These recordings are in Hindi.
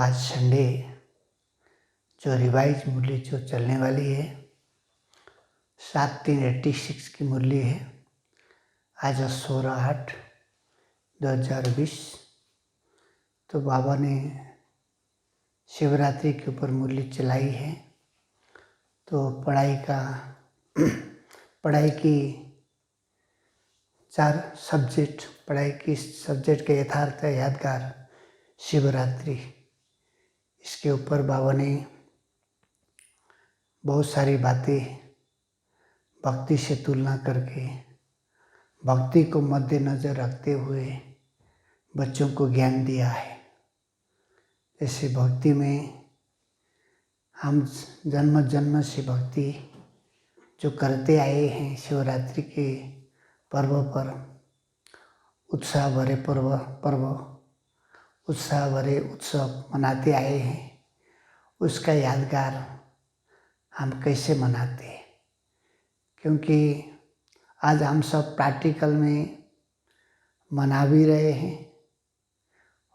आज संडे जो रिवाइज मुरली जो चलने वाली है 7/3/86 की मुरली है। आज 16/8/2020। तो बाबा ने शिवरात्रि के ऊपर मुरली चलाई है। तो पढ़ाई की 4 सब्जेक्ट, पढ़ाई की सब्जेक्ट के यथार्थ यादगार शिवरात्रि, इसके ऊपर बाबा ने बहुत सारी बातें भक्ति से तुलना करके भक्ति को मद्देनज़र रखते हुए बच्चों को ज्ञान दिया है। जैसे भक्ति में हम जन्म जन्म से भक्ति जो करते आए हैं, शिवरात्रि के पर्व पर उत्साह भरे उत्साह भरे उत्सव मनाते आए हैं, उसका यादगार हम कैसे मनाते हैं। क्योंकि आज हम सब प्रैक्टिकल में मना भी रहे हैं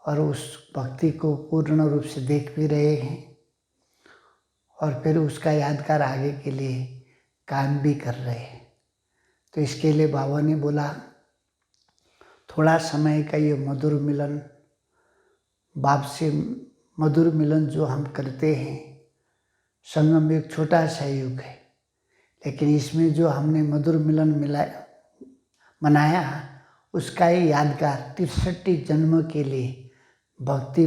और उस भक्ति को पूर्ण रूप से देख भी रहे हैं और फिर उसका यादगार आगे के लिए काम भी कर रहे हैं। तो इसके लिए बाबा ने बोला थोड़ा समय का ये मधुर मिलन, बाप से मधुर मिलन जो हम करते हैं, संगम एक छोटा सा युग है, लेकिन इसमें जो हमने मधुर मिलन मनाया उसका ये यादगार 63 जन्म के लिए भक्ति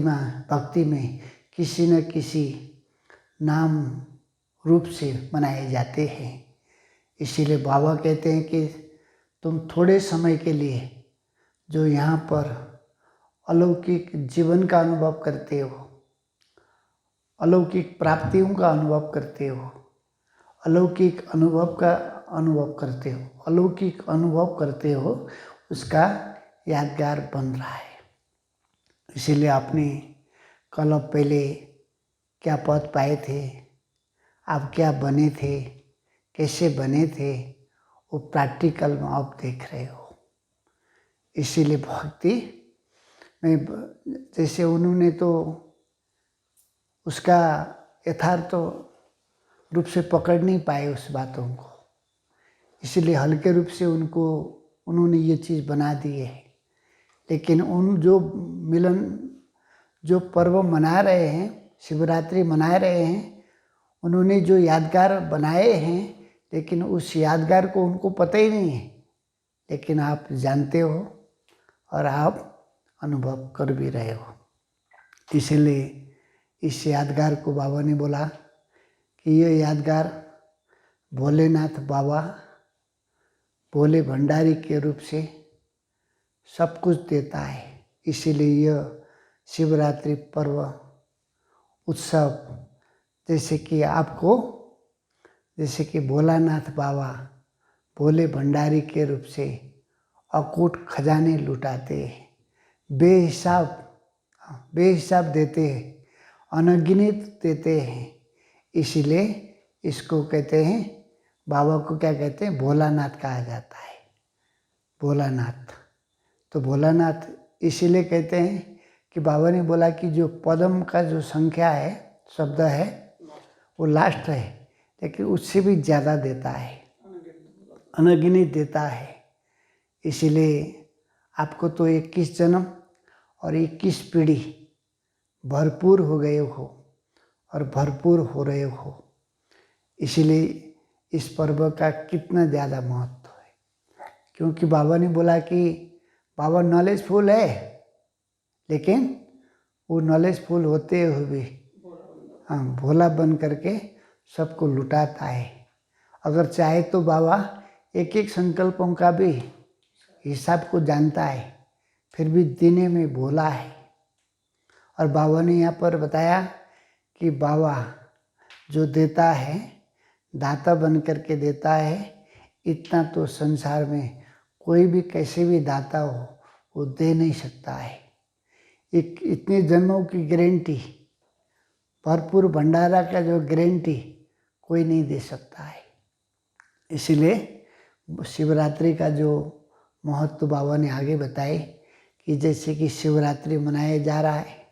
में किसी न किसी नाम रूप से मनाए जाते हैं। इसीलिए बाबा कहते हैं कि तुम थोड़े समय के लिए जो यहाँ पर अलौकिक जीवन का अनुभव करते हो, अलौकिक प्राप्तियों का अनुभव करते हो, अलौकिक अनुभव करते हो, उसका यादगार बन रहा है। इसीलिए आपने कल पहले क्या पद पाए थे, आप क्या बने थे, कैसे बने थे, वो प्रैक्टिकल में आप देख रहे हो। इसीलिए भक्ति में जैसे उन्होंने तो उसका यथार्थ रूप से पकड़ नहीं पाए उस बातों को, इसलिए हल्के रूप से उन्होंने ये चीज़ बना दी है। लेकिन जो पर्व मना रहे हैं, शिवरात्रि मना रहे हैं, उन्होंने जो यादगार बनाए हैं, लेकिन उस यादगार को उनको पता ही नहीं है, लेकिन आप जानते हो और आप अनुभव कर भी रहे हो। इसलिए इस यादगार को बाबा ने बोला कि ये यादगार भोलेनाथ बाबा भोले भंडारी के रूप से सब कुछ देता है। इसीलिए यह शिवरात्रि पर्व उत्सव जैसे कि भोलानाथ बाबा भोले भंडारी के रूप से अकूट खजाने लुटाते हैं, बेहिसाब देते हैं, अनगिनत देते हैं। इसीलिए इसको कहते हैं, बाबा को क्या कहते हैं, भोलानाथ कहा जाता है। भोलानाथ, तो भोलानाथ इसीलिए कहते हैं कि बाबा ने बोला कि जो पदम का जो संख्या है, शब्द है, वो लास्ट है, लेकिन उससे भी ज़्यादा देता है, अनगिनत देता है। इसीलिए आपको तो 21 जन्म और 21 पीढ़ी भरपूर हो गए हो और भरपूर हो रहे हो। इसीलिए इस पर्व का कितना ज़्यादा महत्व है। क्योंकि बाबा ने बोला कि बाबा नॉलेजफुल है, लेकिन वो नॉलेजफुल होते हुए भी भोला बन करके सबको लुटाता है। अगर चाहे तो बाबा एक एक संकल्पों का भी हिसाब को जानता है, फिर भी देने में भोला है। और बाबा ने यहाँ पर बताया कि बाबा जो देता है, दाता बन करके देता है, इतना तो संसार में कोई भी कैसे भी दाता हो वो दे नहीं सकता है। इतने जन्मों की गारंटी, भरपूर भंडारा का जो गारंटी कोई नहीं दे सकता है। इसीलिए शिवरात्रि का जो महत्व बाबा ने आगे बताए कि जैसे कि शिवरात्रि मनाया जा रहा है,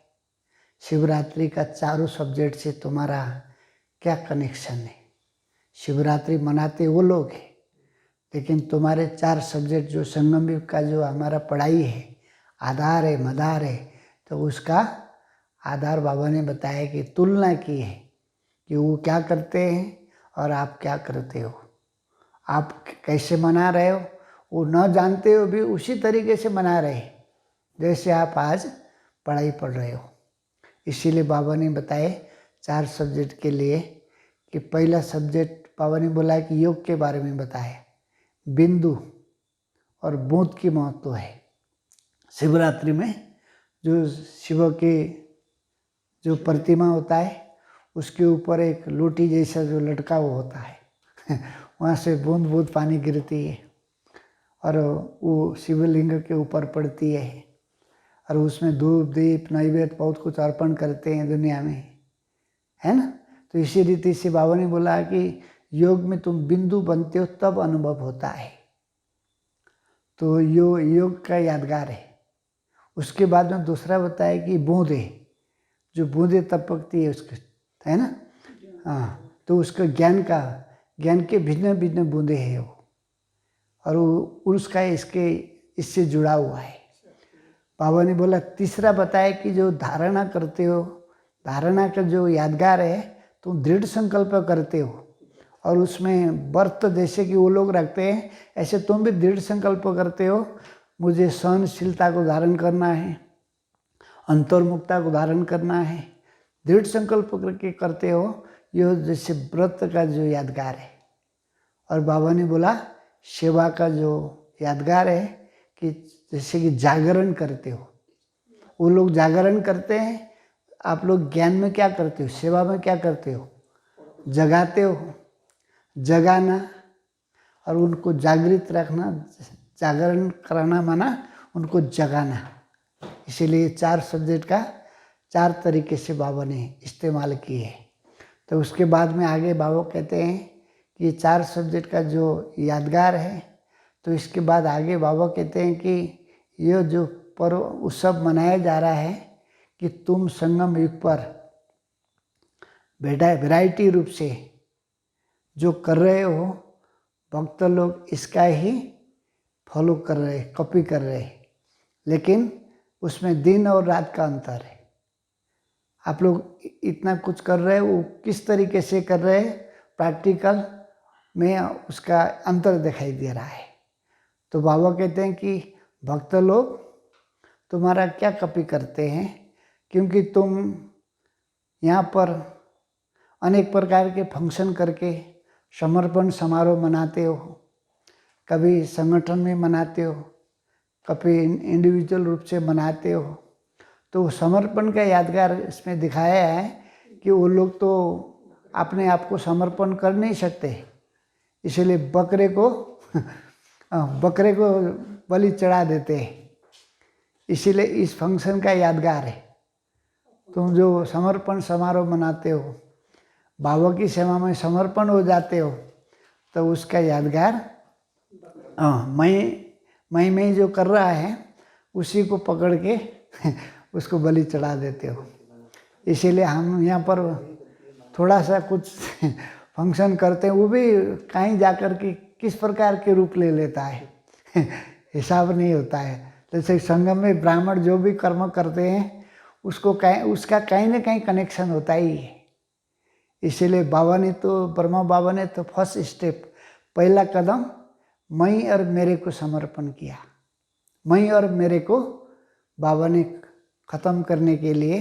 शिवरात्रि का चारों सब्जेक्ट से तुम्हारा क्या कनेक्शन है। शिवरात्रि मनाते वो लोग हैं, लेकिन तुम्हारे 4 सब्जेक्ट जो संगम युग का जो हमारा पढ़ाई है, आधार है, मदार है, तो उसका आधार बाबा ने बताया कि तुलना की है कि वो क्या करते हैं और आप क्या करते हो, आप कैसे मना रहे हो। वो न जानते हो भी उसी तरीके से मना रहे जैसे आप आज पढ़ाई पढ़ रहे हो। इसीलिए बाबा ने बताए 4 सब्जेक्ट के लिए कि पहला सब्जेक्ट बाबा ने बोला कि योग के बारे में बताया, बिंदु और बूंद की महत्व है। शिवरात्रि में जो शिव के जो प्रतिमा होता है उसके ऊपर एक लोटी जैसा जो लटका हुआ होता है वहाँ से बूंद बूंद पानी गिरती है और वो शिवलिंग के ऊपर पड़ती है और उसमें धूप दीप नैवेद्य बहुत कुछ अर्पण करते हैं दुनिया में, है ना। तो इसी रीति से बाबा ने बोला कि योग में तुम बिंदु बनते हो तब अनुभव होता है। तो योग का यादगार है। उसके बाद में दूसरा बताया कि बूंदे, जो बूंदे टपकती है उसके, है ना। हाँ, तो उसका ज्ञान के भिन्न भिन्न बूंदे हैं वो, और उसका इससे जुड़ा हुआ है। बाबा ने बोला तीसरा बताया कि जो धारणा करते हो, धारणा का जो यादगार है, तुम दृढ़ संकल्प करते हो और उसमें व्रत जैसे कि वो लोग रखते हैं ऐसे तुम भी दृढ़ संकल्प करते हो, मुझे सहनशीलता को धारण करना है, अंतर्मुखता को धारण करना है, दृढ़ संकल्प करके करते हो। यह जैसे व्रत का जो यादगार है। और बाबा ने बोला सेवा का जो यादगार है कि जैसे कि जागरण करते हो, वो लोग जागरण करते हैं, आप लोग ज्ञान में क्या करते हो, सेवा में क्या करते हो, जगाते हो। जगाना और उनको जागृत रखना, जागरण कराना माना उनको जगाना। इसीलिए 4 सब्जेक्ट का 4 तरीके से बाबा ने इस्तेमाल किए। तो उसके बाद में आगे बाबा कहते हैं कि 4 सब्जेक्ट का जो यादगार है, तो इसके बाद आगे बाबा कहते हैं कि यह जो पर्व उत्सव मनाया जा रहा है कि तुम संगम युग पर वैरायटी रूप से जो कर रहे हो, भक्त लोग इसका ही फॉलो कर रहे, कॉपी कर रहे, लेकिन उसमें दिन और रात का अंतर है। आप लोग इतना कुछ कर रहे हो, वो किस तरीके से कर रहे हैं, प्रैक्टिकल में उसका अंतर दिखाई दे रहा है। तो बाबा कहते हैं कि भक्त लोग तुम्हारा क्या कॉपी करते हैं, क्योंकि तुम यहाँ पर अनेक प्रकार के फंक्शन करके समर्पण समारोह मनाते हो, कभी संगठन में मनाते हो, कभी इंडिविजुअल रूप से मनाते हो। तो समर्पण का यादगार इसमें दिखाया है कि वो लोग तो अपने आप को समर्पण कर नहीं सकते, इसलिए बकरे को बलि चढ़ा देते हैं। इसीलिए इस फंक्शन का यादगार है। तुम जो समर्पण समारोह मनाते हो, बाबा की सेवा में समर्पण हो जाते हो, तो उसका यादगार मैं जो कर रहा है उसी को पकड़ के उसको बलि चढ़ा देते हो। इसीलिए हम यहाँ पर थोड़ा सा कुछ फंक्शन करते हैं, वो भी कहीं जाकर के किस प्रकार के रूप ले लेता है हिसाब नहीं होता है। जैसे संगम में ब्राह्मण जो भी कर्म करते हैं उसका कहीं ना कहीं कनेक्शन होता ही है। इसीलिए ब्रह्मा बाबा ने तो फर्स्ट स्टेप, पहला कदम मैं और मेरे को समर्पण किया। मैं और मेरे को बाबा ने ख़त्म करने के लिए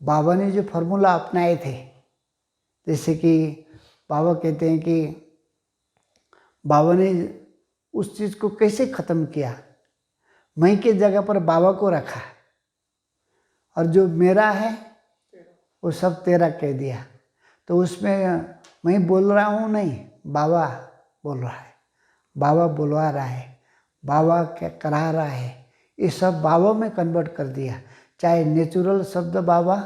बाबा ने जो फॉर्मूला अपनाए थे, जैसे कि बाबा कहते हैं कि बाबा ने उस चीज़ को कैसे ख़त्म किया, मैं के जगह पर बाबा को रखा और जो मेरा है वो सब तेरा कह दिया। तो उसमें मैं बोल रहा हूँ नहीं, बाबा बोल रहा है, बाबा बुलवा रहा है, बाबा क्या करा रहा है, ये सब बाबा में कन्वर्ट कर दिया। चाहे नेचुरल शब्द बाबा,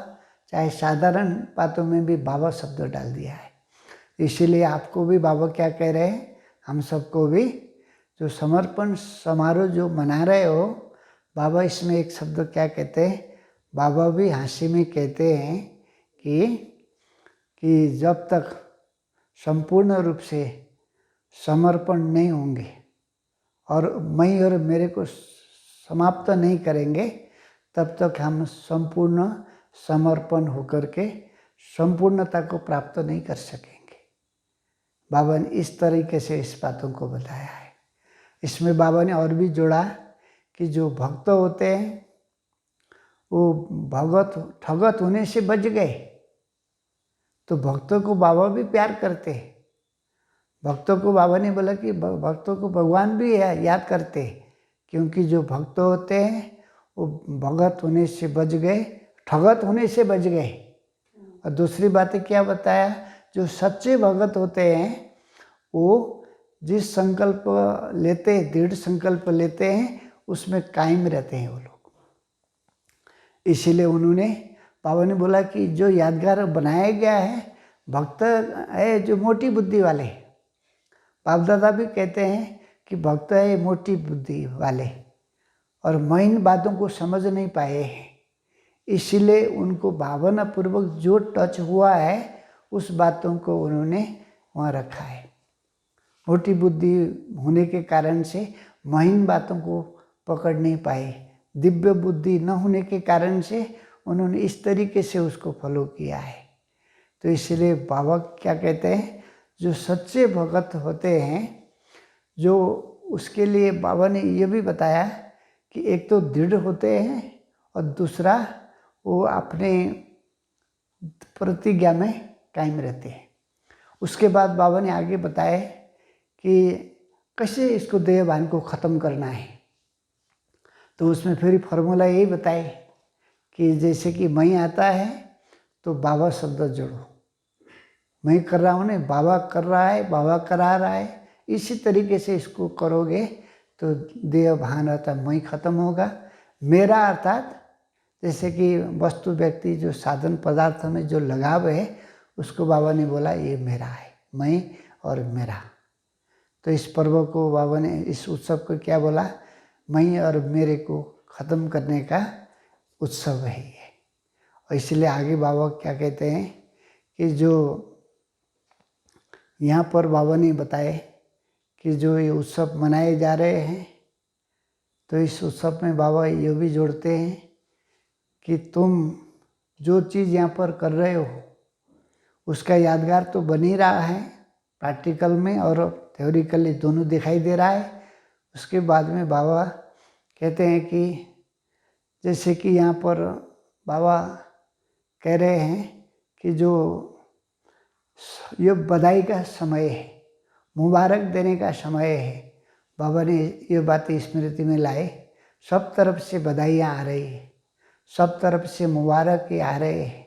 चाहे साधारण बातों में भी बाबा शब्द डाल दिया है। इसीलिए आपको भी बाबा क्या कह रहे हैं, हम सबको भी जो समर्पण समारोह जो मना रहे हो, बाबा इसमें एक शब्द क्या कहते हैं, बाबा भी हंसी में कहते हैं कि जब तक संपूर्ण रूप से समर्पण नहीं होंगे और मैं और मेरे को समाप्त नहीं करेंगे, तब तक हम संपूर्ण समर्पण होकर के संपूर्णता को प्राप्त नहीं कर सकेंगे। बाबा ने इस तरीके से इस बातों को बताया है। इसमें बाबा ने और भी जोड़ा कि जो भक्त होते हैं वो ठगत होने से बच गए, तो भक्तों को बाबा भी प्यार करते हैं। भक्तों को बाबा ने बोला कि भक्तों को भगवान भी याद करते हैं, क्योंकि जो भक्त होते हैं वो भगत होने से बच गए, ठगत होने से बच गए। और दूसरी बात क्या बताया, जो सच्चे भगत होते हैं वो जिस संकल्प लेते हैं, दृढ़ संकल्प लेते हैं, उसमें कायम रहते हैं वो लोग। इसीलिए उन्होंने, बाबा ने बोला कि जो यादगार बनाया गया है, भक्त है जो मोटी बुद्धि वाले। बाप दादा भी कहते हैं कि भक्त है मोटी बुद्धि वाले और महीन बातों को समझ नहीं पाए हैं, इसीलिए उनको भावनापूर्वक जो टच हुआ है उस बातों को उन्होंने वहाँ रखा है। मोटी बुद्धि होने के कारण से महीन बातों को पकड़ नहीं पाए, दिव्य बुद्धि न होने के कारण से उन्होंने इस तरीके से उसको फॉलो किया है। तो इसलिए बाबा क्या कहते हैं, जो सच्चे भगत होते हैं, जो उसके लिए बाबा ने ये भी बताया कि एक तो दृढ़ होते हैं और दूसरा वो अपने प्रतिज्ञा में कायम रहते हैं। उसके बाद बाबा ने आगे बताया कि कैसे इसको देहभान को ख़त्म करना है। तो उसमें फिर फॉर्मूला यही बताए कि जैसे कि मैं आता है तो बाबा शब्द जोड़ो, मैं कर रहा हूँ नहीं, बाबा कर रहा है, बाबा करा रहा है, इसी तरीके से इसको करोगे तो देह भान अर्थात मैं खत्म होगा। मेरा अर्थात जैसे कि वस्तु व्यक्ति जो साधन पदार्थ में जो लगाव है, उसको बाबा ने बोला ये मेरा है, मैं और मेरा। तो इस पर्व को बाबा ने, इस उत्सव को क्या बोला, मैं और मेरे को ख़त्म करने का उत्सव है ये। और इसलिए आगे बाबा क्या कहते हैं कि जो यहाँ पर बाबा ने बताए कि जो ये उत्सव मनाए जा रहे हैं, तो इस उत्सव में बाबा ये भी जोड़ते हैं कि तुम जो चीज़ यहाँ पर कर रहे हो उसका यादगार तो बन ही रहा है, प्रैक्टिकल में और थ्योरिकली दोनों दिखाई दे रहा है। उसके बाद में बाबा कहते हैं कि जैसे कि यहाँ पर बाबा कह रहे हैं कि जो ये बधाई का समय है, मुबारक देने का समय है। बाबा ने ये बातें स्मृति में लाए, सब तरफ से बधाइयाँ आ रही है, सब तरफ से मुबारक आ रहे हैं।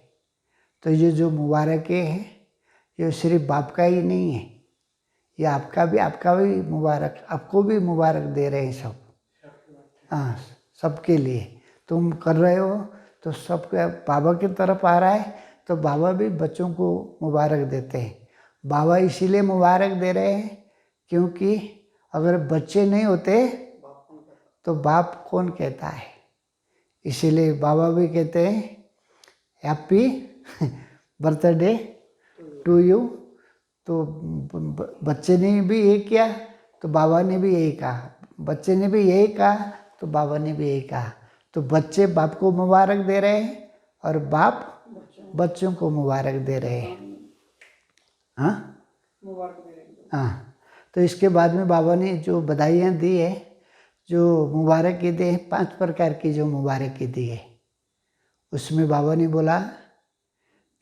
तो ये जो मुबारक है ये सिर्फ बाप का ही नहीं है, ये आपका भी मुबारक, आपको भी मुबारक दे रहे हैं सब। हाँ, सबके लिए तुम कर रहे हो तो सबका बाबा की तरफ आ रहा है, तो बाबा भी बच्चों को मुबारक देते हैं। बाबा इसीलिए मुबारक दे रहे हैं क्योंकि अगर बच्चे नहीं होते तो बाप कौन कहता है। इसीलिए बाबा भी कहते हैं हैप्पी बर्थडे टू यू। तो बच्चे ने भी यही किया तो बाबा ने भी यही कहा, बच्चे ने भी यही कहा तो बाबा ने भी यही कहा। तो बच्चे बाप को मुबारक दे रहे हैं और बाप बच्चों को मुबारक दे रहे हैं। हाँ, हाँ। तो इसके बाद में बाबा ने जो बधाइयाँ दी है, जो मुबारकी दी है, 5 प्रकार की जो मुबारकी दी है, उसमें बाबा ने बोला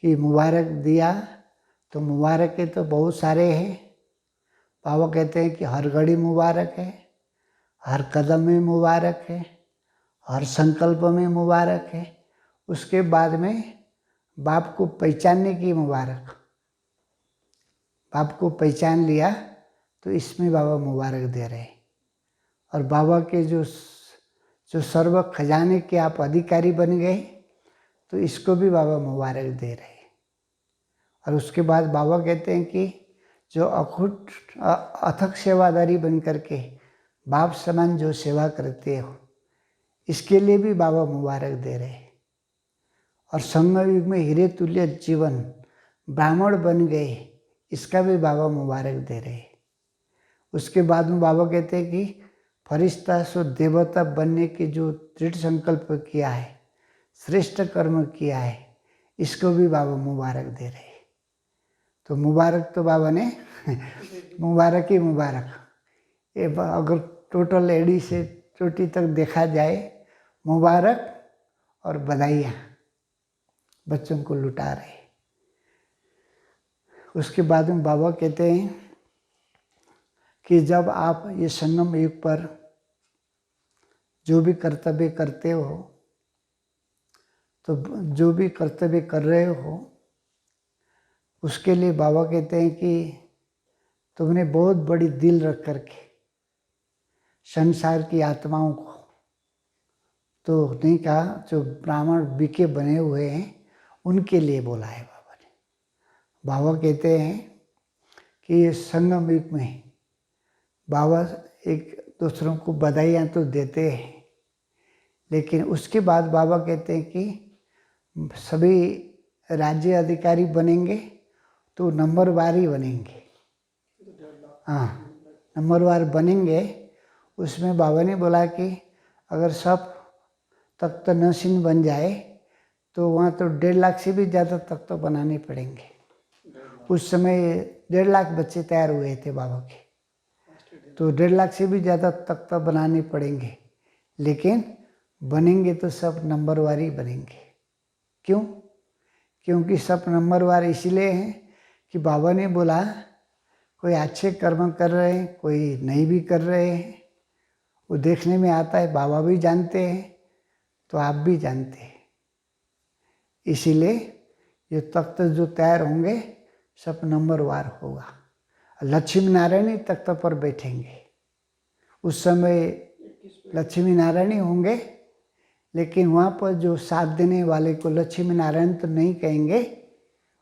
कि मुबारक दिया तो मुबारक के तो बहुत सारे हैं। बाबा कहते हैं कि हर घड़ी मुबारक है, हर कदम में मुबारक है, हर संकल्प में मुबारक है। उसके बाद में बाप को पहचानने की मुबारक, बाप को पहचान लिया तो इसमें बाबा मुबारक दे रहे हैं। और बाबा के जो सर्व खजाने के आप अधिकारी बन गए तो इसको भी बाबा मुबारक दे रहे हैं। और उसके बाद बाबा कहते हैं कि जो अखुट अथक सेवादारी बन करके बाप समान जो सेवा करते हो, इसके लिए भी बाबा मुबारक दे रहे हैं। और संगम युग में हीरे तुल्य जीवन ब्राह्मण बन गए, इसका भी बाबा मुबारक दे रहे। उसके बाद में बाबा कहते हैं कि फरिश्ता सो देवता बनने की जो दृढ़ संकल्प किया है, श्रेष्ठ कर्म किया है, इसको भी बाबा मुबारक दे रहे। तो मुबारक तो बाबा ने मुबारक ही मुबारक। ये अगर टोटल एड़ी से चोटी तक देखा जाए, मुबारक और बधाइयाँ बच्चों को लुटा रहे। उसके बाद में बाबा कहते हैं कि जब आप ये संगम युग पर जो भी कर्तव्य करते हो, तो जो भी कर्तव्य कर रहे हो, उसके लिए बाबा कहते हैं कि तुमने बहुत बड़ी दिल रख करके संसार की आत्माओं को, तो नहीं कहा जो ब्राह्मण बीके बने हुए हैं उनके लिए बोला है बाबा ने। बाबा कहते हैं कि ये संगम युग में बाबा एक दूसरों को बधाइयाँ तो देते हैं, लेकिन उसके बाद बाबा कहते हैं कि सभी राज्य अधिकारी बनेंगे तो नंबरवार ही बनेंगे। हाँ, नंबरवार बनेंगे। उसमें बाबा ने बोला कि अगर सब तख्त नशीन बन जाए तो वहाँ तो 1.5 लाख से भी ज़्यादा तख्त बनाने पड़ेंगे। उस समय 1.5 लाख बच्चे तैयार हुए थे बाबा के, तो 1.5 लाख से भी ज़्यादा तख्त बनाने पड़ेंगे, लेकिन बनेंगे तो सब नंबरवार ही बनेंगे। क्यों? क्योंकि सब नंबरवार इसलिए हैं कि बाबा ने बोला कोई अच्छे कर्म कर रहे हैं, कोई नहीं भी कर रहे हैं, वो देखने में आता है। बाबा भी जानते हैं तो आप भी जानते हैं। इसीलिए ये तख्त जो तैयार होंगे सब नंबरवार होगा। लक्ष्मी नारायण ही तख्त पर बैठेंगे। उस समय लक्ष्मी नारायण ही होंगे, लेकिन वहाँ पर जो साथ देने वाले को लक्ष्मी नारायण तो नहीं कहेंगे,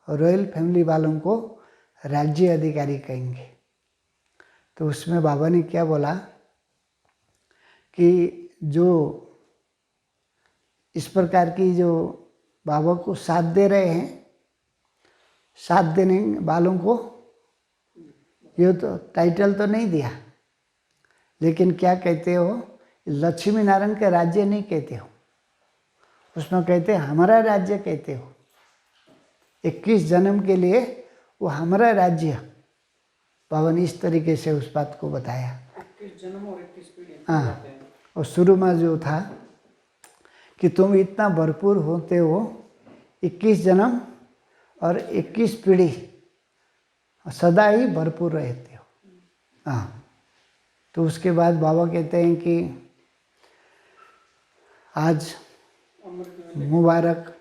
रॉयल फैमिली वालों को राज्य अधिकारी कहेंगे। तो उसमें बाबा ने क्या बोला कि जो इस प्रकार की जो बाबा को साथ दे रहे हैं, साथ देने वालों को ये तो टाइटल तो नहीं दिया, लेकिन क्या कहते हो, लक्ष्मी नारायण का राज्य नहीं कहते हो, उसमें कहते हमारा राज्य कहते हो। 21 जन्म के लिए वो हमारा राज्य, बाबा ने इस तरीके से उस बात को बताया। 21 जन्म और 21 पीढ़ी। हाँ, और शुरू में जो था कि तुम इतना भरपूर होते हो, 21 जन्म और 21 पीढ़ी सदा ही भरपूर रहते हो। हाँ, तो उसके बाद बाबा कहते हैं कि आज मुबारक।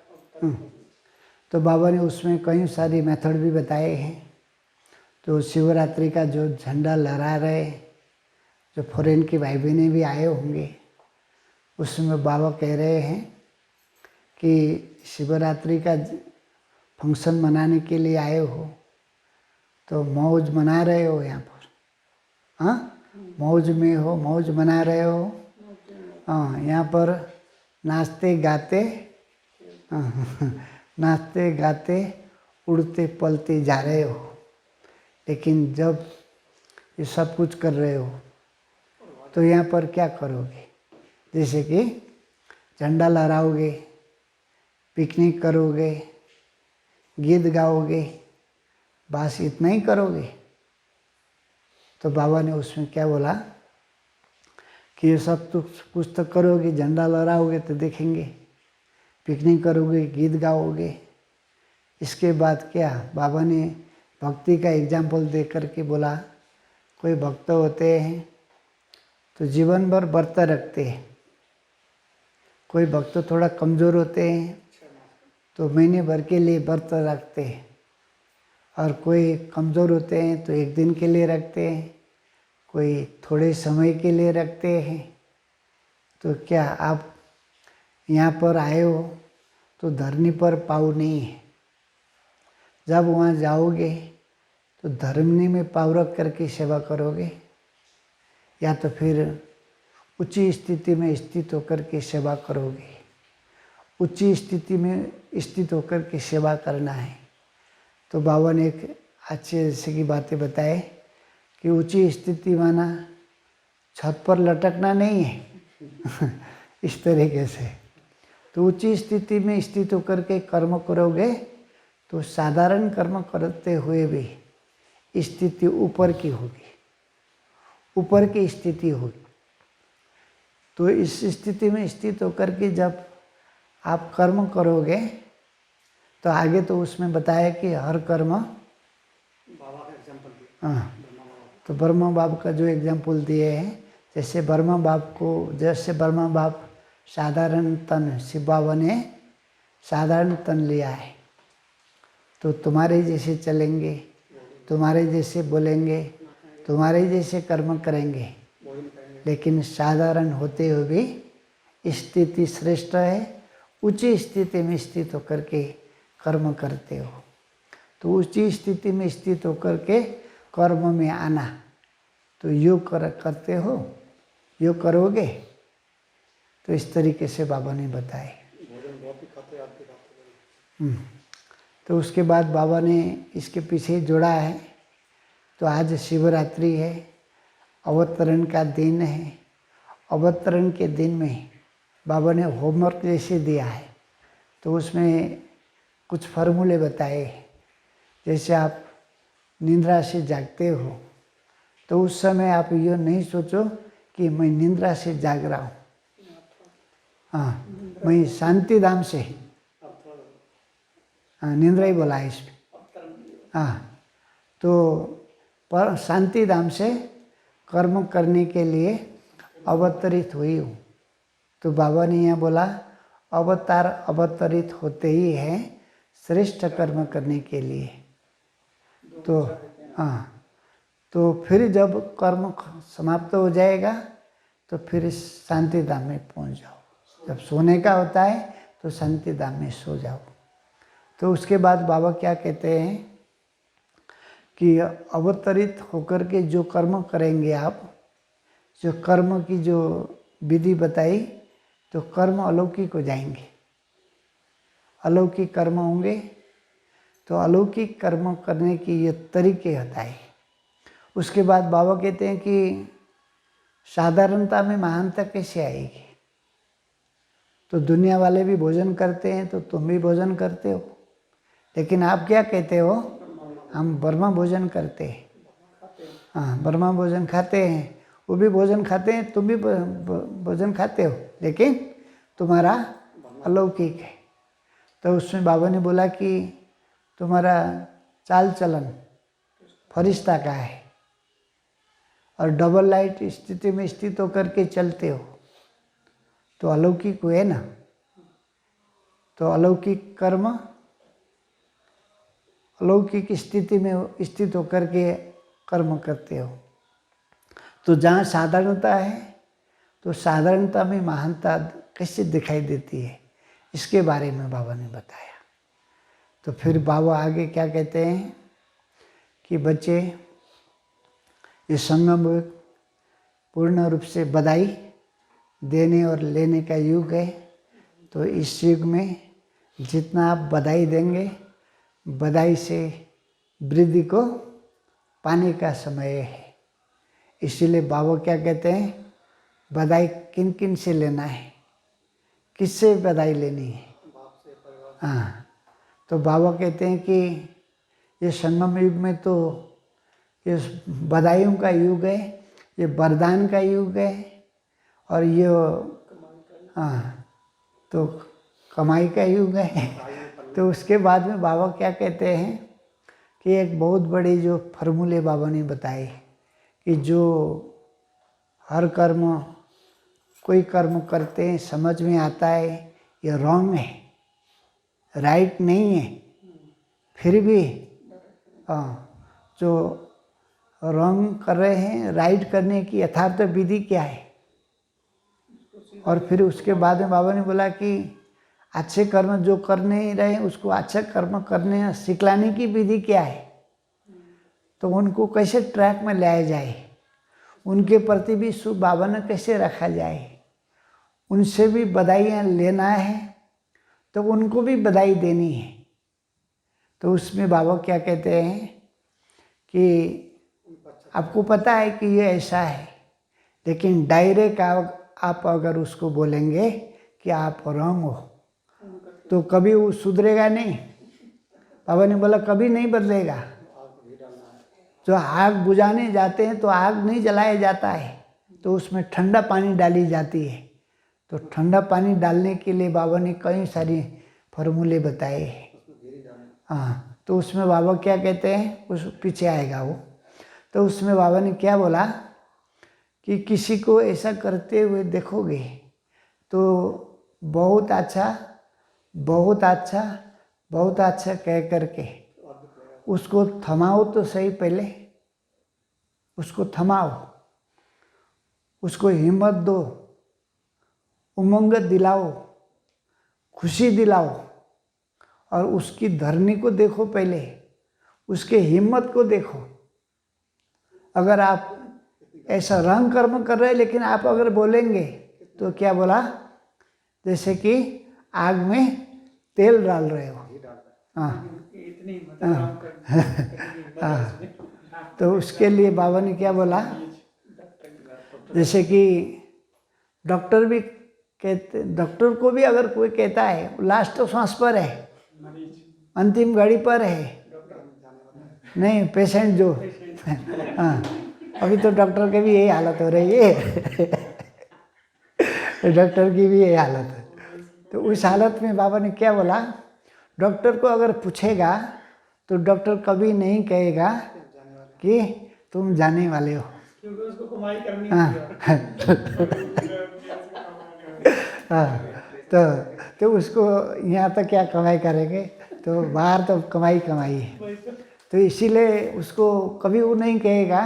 तो बाबा ने उसमें कई सारी मेथड भी बताए हैं। तो शिवरात्रि का जो झंडा लहरा रहे, जो फॉरेन के भाई बहनें भी आए होंगे, उसमें बाबा कह रहे हैं कि शिवरात्रि का फंक्शन मनाने के लिए आए हो तो मौज मना रहे हो यहाँ पर। हाँ, मौज में हो, मौज मना रहे हो। हाँ, यहाँ पर नाचते गाते, नाचते गाते उड़ते पलते जा रहे हो, लेकिन जब ये सब कुछ कर रहे हो तो यहाँ पर क्या करोगे? जैसे कि झंडा लहराओगे, पिकनिक करोगे, गीत गाओगे, बस इतना ही करोगे? तो बाबा ने उसमें क्या बोला कि ये सब तो कुछ तो करोगे, झंडा लहराओगे तो देखेंगे, पिकनिक करोगे, गीत गाओगे, इसके बाद क्या? बाबा ने भक्ति का एग्जाम्पल दे करके बोला, कोई भक्त होते हैं तो जीवन भर व्रत रखते हैं, कोई भक्त थोड़ा कमज़ोर होते हैं तो महीने भर के लिए व्रत रखते हैं, और कोई कमज़ोर होते हैं तो 1 दिन के लिए रखते हैं, कोई थोड़े समय के लिए रखते हैं। तो क्या आप यहाँ पर आए हो तो धरनी पर पाँव नहीं है, जब वहाँ जाओगे तो धरनी में पाँव रख करके सेवा करोगे, या तो फिर ऊंची स्थिति में स्थित होकर के सेवा करोगे। ऊंची स्थिति में स्थित होकर के सेवा करना है। तो बाबा ने एक अच्छे जैसे की बातें बताए कि ऊंची स्थिति माना छत पर लटकना नहीं है इस तरीके से। तो ऊंची स्थिति में स्थित होकर के कर्म करोगे तो साधारण कर्म करते हुए भी स्थिति ऊपर की होगी, ऊपर की स्थिति होगी। तो इस स्थिति में स्थित होकर के जब आप कर्म करोगे तो आगे तो उसमें बताया कि हर कर्म, बाबा का एग्जाम्पल दिया। हाँ, तो ब्रह्मा बाप का जो एग्जाम्पल दिए हैं, जैसे ब्रह्मा बाप को, जैसे ब्रह्मा बाप साधारण तन, शिव बाबा ने साधारण तन लिया है, तो तुम्हारे जैसे चलेंगे, तुम्हारे जैसे बोलेंगे, तुम्हारे जैसे कर्म करेंगे, लेकिन साधारण होते हुए भी स्थिति श्रेष्ठ है। ऊंची स्थिति में स्थित होकर के कर्म करते हो। तो ऊंची स्थिति में स्थित होकर के कर्म में आना, तो योग करते हो, योग करोगे तो इस तरीके से बाबा ने बताए। तो उसके बाद बाबा ने इसके पीछे जोड़ा है। तो आज शिवरात्रि है, अवतरण का दिन है। अवतरण के दिन में बाबा ने होमवर्क जैसे दिया है, तो उसमें कुछ फार्मूले बताए। जैसे आप निद्रा से जागते हो तो उस समय आप ये नहीं सोचो कि मैं निद्रा से जाग रहा हूँ, हाँ, मैं शांति धाम से, हाँ, निद्रा ही बोला है इसमें, हाँ, तो पर शांति धाम से कर्म करने के लिए अवतरित हुई हूँ। तो बाबा ने यहाँ बोला अवतार अवतरित होते ही हैं श्रेष्ठ कर्म करने के लिए। तो हाँ, तो फिर जब कर्म समाप्त हो जाएगा तो फिर शांति धाम में पहुँच जाओ। जब सोने का होता है तो शांति धाम में सो जाओ। तो उसके बाद बाबा क्या कहते हैं कि अवतरित होकर के जो कर्म करेंगे आप, जो कर्म की जो विधि बताई, तो कर्म अलौकिक हो जाएंगे। अलौकिक कर्म होंगे तो अलौकिक कर्म करने की ये तरीके होता है। उसके बाद बाबा कहते हैं कि साधारणता में महानता कैसे आएगी। तो दुनिया वाले भी भोजन करते हैं तो तुम भी भोजन करते हो, लेकिन आप क्या कहते हो, हम ब्रह्मा भोजन करते हैं, हाँ, ब्रह्मा भोजन खाते हैं, वो भी भोजन खाते हैं, तुम भी भोजन खाते हो, लेकिन तुम्हारा अलौकिक है। तो उसमें बाबा ने बोला कि तुम्हारा चाल चलन फरिश्ता का है और डबल लाइट स्थिति में स्थित होकर के चलते हो तो अलौकिक हुए ना। तो अलौकिक कर्म अलौकिक स्थिति में स्थित होकर के कर्म करते हो। तो जहाँ साधारणता है तो साधारणता में महानता कैसे दिखाई देती है, इसके बारे में बाबा ने बताया। तो फिर बाबा आगे क्या कहते हैं कि बच्चे, ये संगम पूर्ण रूप से बधाई देने और लेने का युग है। तो इस युग में जितना आप बधाई देंगे, बधाई से वृद्धि को पाने का समय है। इसीलिए बाबा क्या कहते हैं, बधाई किन किन से लेना है, किससे बधाई लेनी है, हाँ। तो बाबा कहते हैं कि ये संगम युग में तो ये बधाइयों का युग है, ये वरदान का युग है, और ये हाँ, तो कमाई का युग है। तो उसके बाद में बाबा क्या कहते हैं कि एक बहुत बड़ी जो फार्मूले बाबा ने बताए कि जो हर कर्म, कोई कर्म करते हैं समझ में आता है ये रॉन्ग है, राइट नहीं है, फिर भी जो रॉन्ग कर रहे हैं, राइट करने की यथार्थ विधि क्या है। और फिर उसके बाद में बाबा ने बोला कि अच्छे कर्म जो कर नहीं रहे उसको अच्छे कर्म करने सिखलाने की विधि क्या है। तो उनको कैसे ट्रैक में लाया जाए, उनके प्रति भी सुभावना कैसे रखा जाए, उनसे भी बधाइयाँ लेना है तो उनको भी बधाई देनी है। तो उसमें बाबा क्या कहते हैं कि आपको पता है कि ये ऐसा है, लेकिन डायरेक्ट आप अगर उसको बोलेंगे कि आप रंग हो तो कभी वो सुधरेगा नहीं। बाबा ने बोला कभी नहीं बदलेगा। जो आग बुझाने जाते हैं तो आग नहीं जलाया जाता है, तो उसमें ठंडा पानी डाली जाती है। तो ठंडा पानी डालने के लिए बाबा ने कई सारी फार्मूले बताए हैं। हाँ, तो उसमें बाबा क्या कहते हैं, उस पीछे आएगा वो। तो उसमें बाबा ने क्या बोला कि किसी को ऐसा करते हुए देखोगे तो बहुत अच्छा, बहुत अच्छा, बहुत अच्छा कह करके उसको थमाओ तो सही, पहले उसको थमाओ, उसको हिम्मत दो, उमंग दिलाओ, खुशी दिलाओ, और उसकी धरनी को देखो, पहले उसके हिम्मत को देखो। अगर आप ऐसा रंग कर्म कर रहे हैं, लेकिन आप अगर बोलेंगे तो क्या बोला, जैसे कि आग में तेल डाल रहे हो। हाँ, हाँ। तो उसके लिए बाबा ने क्या बोला, जैसे कि डॉक्टर भी कहते, डॉक्टर को भी अगर कोई कहता है लास्ट सांस पर है, अंतिम घड़ी पर है, नहीं पेशेंट जो हाँ, अभी तो डॉक्टर की भी यही हालत हो रही है डॉक्टर की भी यही हालत है। तो उस हालत में बाबा ने क्या बोला, डॉक्टर को अगर पूछेगा तो डॉक्टर कभी नहीं कहेगा कि तुम जाने वाले हो, क्योंकि उसको कमाई करनी हाँ, तो उसको यहाँ तक क्या कमाई करेंगे, तो बाहर तो कमाई है। तो इसीलिए उसको कभी वो नहीं कहेगा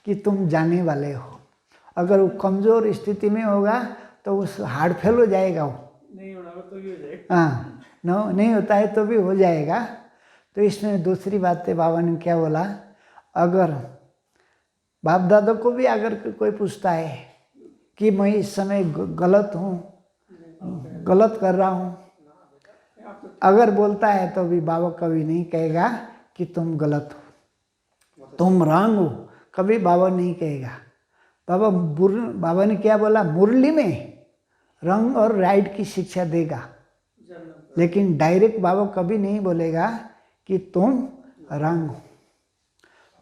कि तुम जाने वाले हो। अगर वो कमज़ोर स्थिति में होगा तो उस हार्ट फेल हो जाएगा, वो नहीं होना तो भी हो जाएगा। हाँ, नहीं होता है तो भी हो जाएगा। तो इसमें दूसरी बात है, बाबा ने क्या बोला, अगर बाप दादा को भी अगर कोई पूछता है कि मैं इस समय गलत हूँ, गलत कर रहा हूँ, अगर बोलता है तो भी बाबा कभी नहीं कहेगा कि तुम गलत हो, तुम रंग हो, कभी बाबा नहीं कहेगा। बाबा ने क्या बोला, मुरली में रंग और राइट की शिक्षा देगा, लेकिन डायरेक्ट बाबा कभी नहीं बोलेगा कि तुम रंग हो।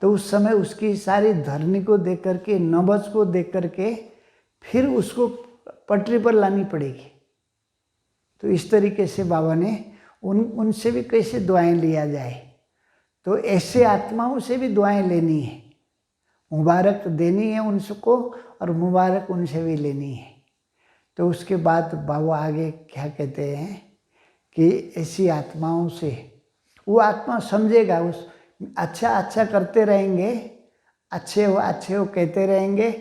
तो उस समय उसकी सारी धरनी को देख करके, नब्ज को देख करके फिर उसको पटरी पर लानी पड़ेगी। तो इस तरीके से बाबा ने उनसे भी कैसे दुआएं लिया जाए, तो ऐसे आत्माओं से भी दुआएं लेनी है, मुबारक देनी है उनको, और मुबारक उनसे भी लेनी है। तो उसके बाद बाबा आगे क्या कहते हैं कि ऐसी आत्माओं से वो आत्मा समझेगा, उस अच्छा अच्छा करते रहेंगे, अच्छे हो कहते रहेंगे,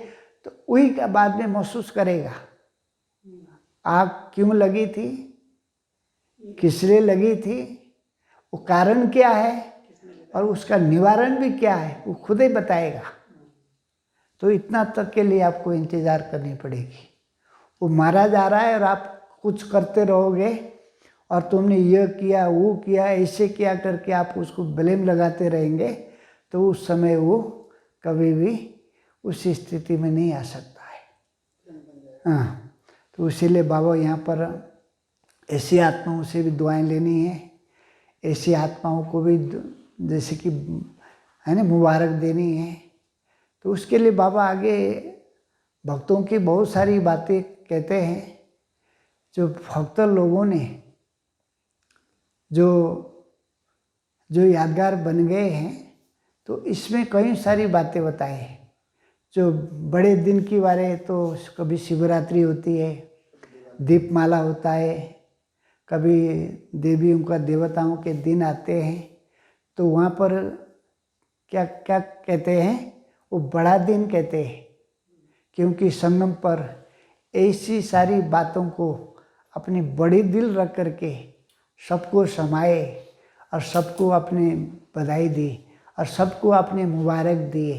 तो वही का बाद में महसूस करेगा आग क्यों लगी थी, किस लिए लगी थी, वो कारण क्या है, और उसका निवारण भी क्या है, वो खुद ही बताएगा। तो इतना तक के लिए आपको इंतज़ार करनी पड़ेगी। वो मारा जा रहा है और आप कुछ करते रहोगे, और तुमने ये किया वो किया ऐसे किया करके आप उसको ब्लेम लगाते रहेंगे, तो उस समय वो कभी भी उस स्थिति में नहीं आ सकता है। हाँ, तो इसीलिए बाबा यहाँ पर ऐसी आत्माओं से भी दुआएं लेनी है, ऐसी आत्माओं को भी जैसे कि है ना मुबारक देनी है। तो उसके लिए बाबा आगे भक्तों की बहुत सारी बातें कहते हैं, जो भक्त लोगों ने जो यादगार बन गए हैं। तो इसमें कई सारी बातें बताई हैं। जो बड़े दिन की बारे, तो कभी शिवरात्रि होती है, दीपमाला होता है, कभी देवियों का देवताओं के दिन आते हैं, तो वहाँ पर क्या क्या कहते हैं, वो बड़ा दिन कहते हैं, क्योंकि संगम पर ऐसी सारी बातों को अपनी बड़ी दिल रख करके सबको समाए, और सबको अपने बधाई दी, और सबको अपने मुबारक दिए।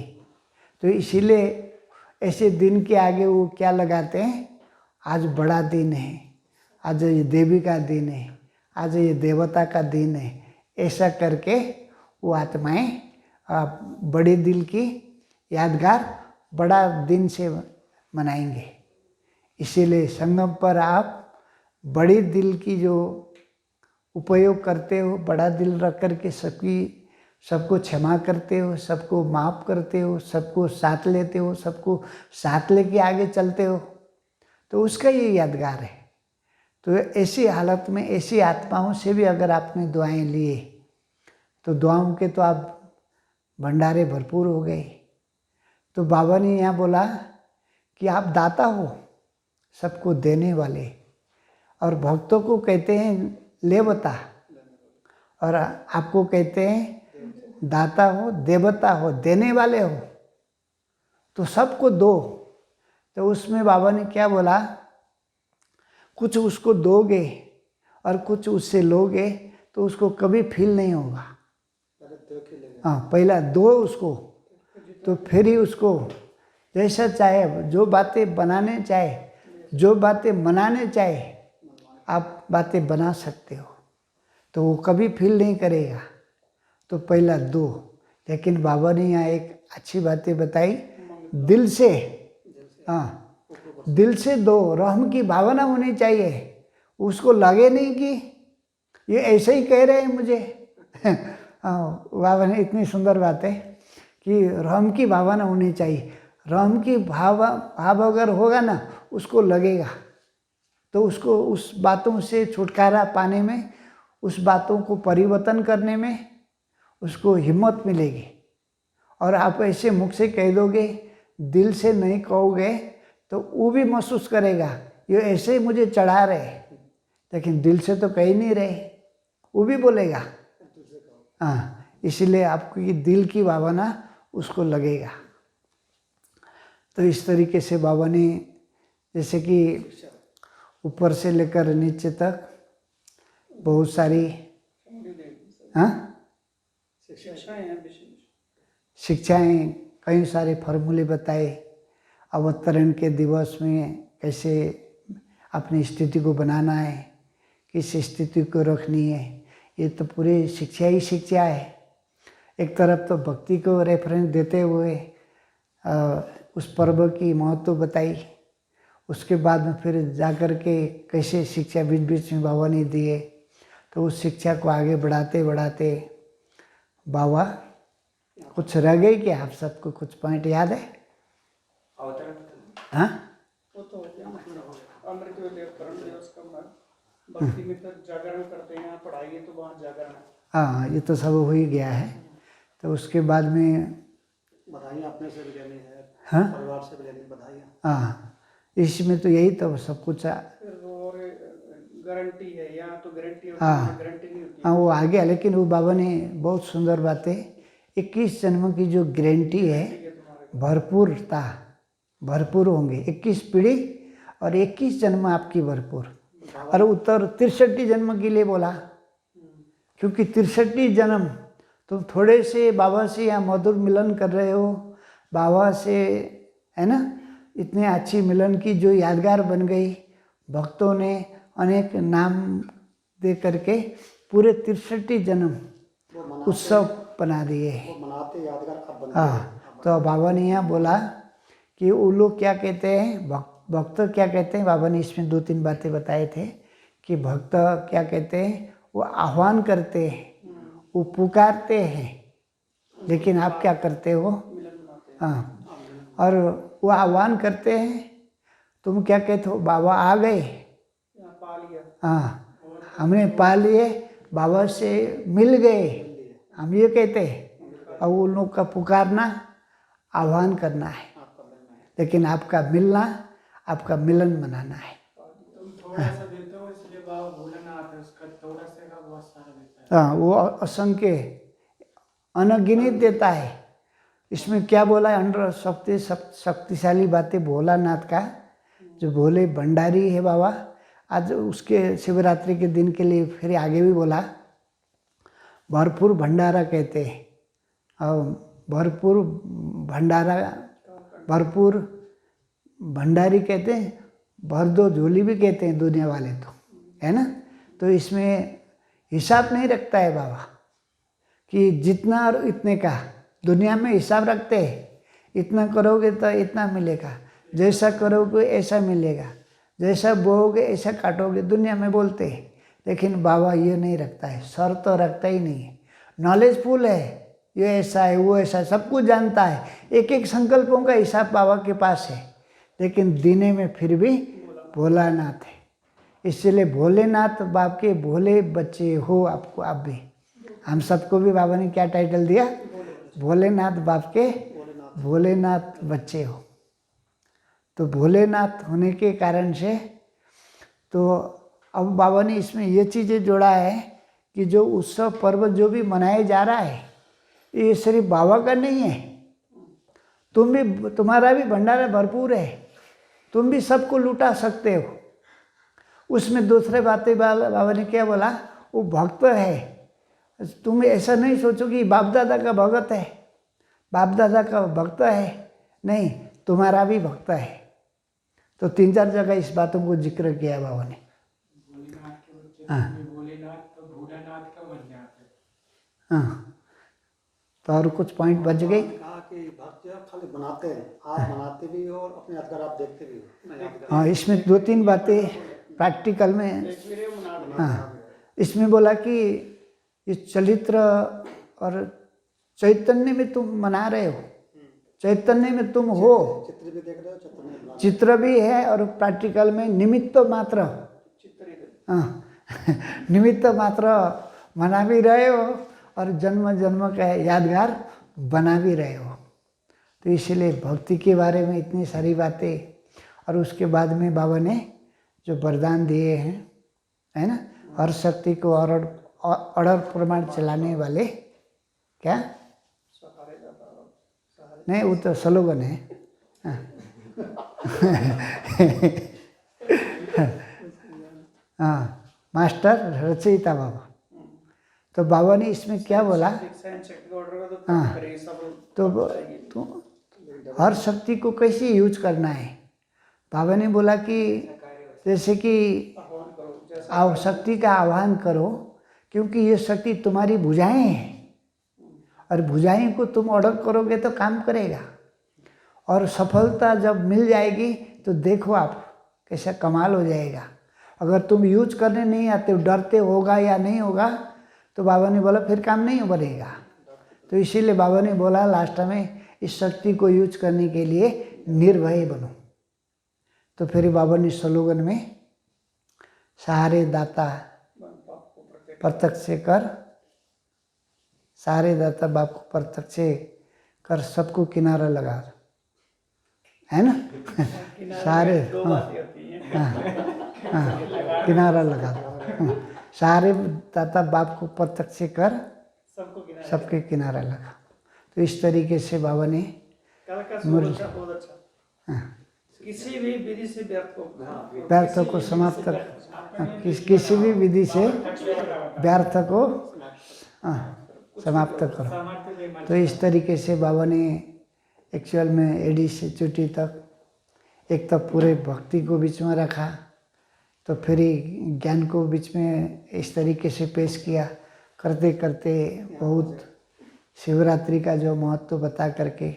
तो इसीलिए ऐसे दिन के आगे वो क्या लगाते हैं, आज बड़ा दिन है, आज देवी का दिन है, आज ये देवता का दिन है, ऐसा करके वो आत्माएं बड़े दिल की यादगार बड़ा दिन से मनाएंगे। इसीलिए संगम पर आप बड़े दिल की जो उपयोग करते हो, बड़ा दिल रख कर के सबको क्षमा करते हो, सबको माफ़ करते हो, सबको साथ लेते हो, सबको साथ लेके आगे चलते हो, तो उसका ये यादगार है। तो ऐसी हालत में ऐसी आत्माओं से भी अगर आपने दुआएं लिए तो दुआओं के तो आप भंडारे भरपूर हो गए। तो बाबा ने यहाँ बोला कि आप दाता हो, सबको देने वाले, और भक्तों को कहते हैं लेवता, और आपको कहते हैं दाता हो, देवता हो, देने वाले हो, तो सबको दो। तो उसमें बाबा ने क्या बोला, कुछ उसको दोगे और कुछ उससे लोगे तो उसको कभी फील नहीं होगा। हाँ, पहला दो उसको, तो फिर ही उसको जैसा चाहे, जो बातें बनाने चाहे, जो बातें मनाने चाहे, आप बातें बना सकते हो, तो वो कभी फील नहीं करेगा। तो पहला दो। लेकिन बाबा ने यहाँ एक अच्छी बातें बताई, दिल से, हाँ दिल से दो, रहम की भावना होनी चाहिए। उसको लगे नहीं कि ये ऐसे ही कह रहे हैं मुझे। हाँ, बाबा ने इतनी सुंदर बात है कि रहम की भावना होनी चाहिए। रहम की भाव अगर होगा ना, उसको लगेगा, तो उसको उस बातों से छुटकारा पाने में, उस बातों को परिवर्तन करने में उसको हिम्मत मिलेगी। और आप ऐसे मुख से कह दोगे, दिल से नहीं कहोगे, तो वो भी महसूस करेगा ये ऐसे ही मुझे चढ़ा रहे, लेकिन दिल से तो कह ही नहीं रहे, वो भी बोलेगा। हाँ, इसीलिए आपकी दिल की भावना उसको लगेगा। तो इस तरीके से बाबा ने, जैसे कि ऊपर से लेकर नीचे तक बहुत सारी शिक्षाएं, कई सारे फॉर्मूले बताए। अवतरण के दिवस में कैसे अपनी स्थिति को बनाना है, किस स्थिति को रखनी है, ये तो पूरी शिक्षा ही शिक्षा है। एक तरफ तो भक्ति को रेफरेंस देते हुए उस पर्व की महत्व बताई, उसके बाद में फिर जाकर के कैसे शिक्षा बीच बीच में बाबा ने दिए। तो उस शिक्षा को आगे बढ़ाते बढ़ाते बाबा, कुछ रह गई क्या आप सबको? कुछ पॉइंट याद है? हाँ, वो तो अमृत करण दिवस का भक्ति में तो जागरण करते हैं, पढ़ाई तो वहाँ जागरण है। हाँ, ये तो सब हो ही गया है। तो उसके बाद में बधाई अपने से भी लेनी है, हाँ परिवार से भी लेनी बधाई। हाँ, इसमें तो यही तो सब कुछ। और गारंटी है, यहाँ तो गारंटी होती हाँ है, गारंटी नहीं होती। हाँ, वो आ गया। लेकिन वो बाबा ने बहुत सुंदर बातें, 21 जन्म की जो गारंटी है, भरपूरता, भरपूर होंगे 21 पीढ़ी और 21 जन्म आपकी भरपूर। और उत्तर 63 जन्म के लिए बोला, क्योंकि 63 जन्म तुम थोड़े से बाबा से या मधुर मिलन कर रहे हो, बाबा से, है ना, इतने अच्छी मिलन की जो यादगार बन गई। भक्तों ने अनेक नाम दे करके पूरे 63 जन्म उत्सव बना दिए। हाँ, तो बाबा ने यहाँ बोला कि वो लोग क्या कहते हैं, भक्त क्या कहते हैं। बाबा ने इसमें 2-3 बातें बताए थे कि भक्त क्या कहते हैं, वो आह्वान करते हैं, वो पुकारते हैं, लेकिन आप क्या करते हो? हाँ, और वो आह्वान करते हैं, तुम क्या कहते हो? बाबा आ गए, हाँ हमने पा लिए, बाबा से मिल गए, हम ये कहते हैं। और उन लोग का पुकारना, आह्वान करना है, लेकिन आपका मिलना, आपका मिलन मनाना है। हाँ, वो असंख्य अनगिनत देता है। इसमें क्या बोला है, शक्तिशाली बातें भोलानाथ का, जो भोले भंडारी है बाबा। आज उसके शिवरात्रि के दिन के लिए फिर आगे भी बोला, भरपूर भंडारा कहते हैं, और भरपूर भंडारा, भरपूर भंडारी कहते हैं, भर दो झोली भी कहते हैं दुनिया वाले तो, है ना। तो इसमें हिसाब नहीं रखता है बाबा कि जितना और इतने का। दुनिया में हिसाब रखते हैं, इतना करोगे तो इतना मिलेगा, जैसा करोगे ऐसा मिलेगा, जैसा बोओगे ऐसा काटोगे, दुनिया में बोलते हैं। लेकिन बाबा ये नहीं रखता है, सर तो रखता ही नहीं है। नॉलेजफुल है, ये ऐसा है वो ऐसा है, सब कुछ जानता है। एक एक संकल्पों का हिसाब बाबा के पास है, लेकिन देने में फिर भी भोलानाथ है। इसलिए भोलेनाथ बाप के भोले बच्चे हो आपको, आप भी। हम सबको भी बाबा ने क्या टाइटल दिया? भोलेनाथ बाप के भोलेनाथ बच्चे हो। तो भोलेनाथ होने के कारण से तो अब बाबा ने इसमें ये चीज़ें जोड़ा है कि जो उत्सव पर्व जो भी मनाया जा रहा है ये सिर्फ बाबा का नहीं है। तुम्हारा भी भंडारा भरपूर है, तुम भी सबको लुटा सकते हो। उसमें दूसरे बातें बाबा ने क्या बोला? वो भक्त है। तुम ऐसा नहीं सोचो कि बाप दादा का भगत है, बाप दादा का भक्त है, नहीं, तुम्हारा भी भक्त है। तो 3-4 जगह इस बातों को जिक्र किया बाबा ने। हाँ, तो और कुछ पॉइंट बच गई? कहा कि भक्त खाली बनाते हैं, आप बनाते भी हो और अपने यादगार आप देखते भी हो। हाँ, इसमें 2-3 बातें प्रैक्टिकल में। हाँ, इसमें बोला कि इस चरित्र और चैतन्य में तुम मना रहे हो, चैतन्य में तुम हो, चित्र भी देख रहे हो, चित्र में बना चित्र भी है, और प्रैक्टिकल में निमित्त मात्र, हाँ निमित्त मात्र मना भी रहे हो और जन्म जन्म का यादगार बना भी रहे हो। तो इसलिए भक्ति के बारे में इतनी सारी बातें, और उसके बाद में बाबा ने जो वरदान दिए हैं, है ना, हर शक्ति को अड़र प्रमाण चलाने वाले, क्या नहीं, वो तो स्लोगन है। हाँ, मास्टर रचयिता बाबा। तो बाबा ने इसमें क्या बोला? हाँ, तो हर शक्ति को कैसे यूज करना है? बाबा ने बोला कि जैसे कि शक्ति का आह्वान करो, क्योंकि ये शक्ति तुम्हारी भुजाएं हैं, और भुजाएं को तुम ऑर्डर करोगे तो काम करेगा। और सफलता जब मिल जाएगी तो देखो आप कैसा कमाल हो जाएगा। अगर तुम यूज करने नहीं आते, डरते होगा या नहीं होगा, तो बाबा ने बोला फिर काम नहीं बनेगा। तो इसीलिए बाबा ने बोला लास्ट में, इस शक्ति को यूज करने के लिए निर्भय बनो। तो फिर बाबा ने स्लोगन में सारे दाता प्रत्यक्ष कर, सारे दाता बाप को प्रत्यक्ष कर, सबको किनारा लगा, है ना सारे, हाँ, किनारा लगा, सारे दाता बाप को प्रत्यक्ष कर, सबके किनारा लगा। तो इस तरीके से बाबा ने किसी भी विधि से व्यर्थ को समाप्त, किसी भी विधि से व्यर्थ को समाप्त करो। तो इस तरीके से बाबा ने एक्चुअल में एडी से चोटी तक एक तो पूरे भक्ति को बीच में रखा, तो फिर ज्ञान को बीच में इस तरीके से पेश किया। करते करते बहुत शिवरात्रि का जो महत्व बता करके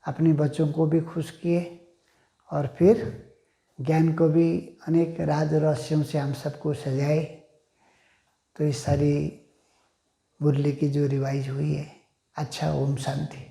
अपने बच्चों को भी खुश किए, और फिर ज्ञान को भी अनेक राज रहस्यों से हम सबको सजाए। तो इस सारी मुरली की जो रिवाइज हुई है। अच्छा, ओम शांति।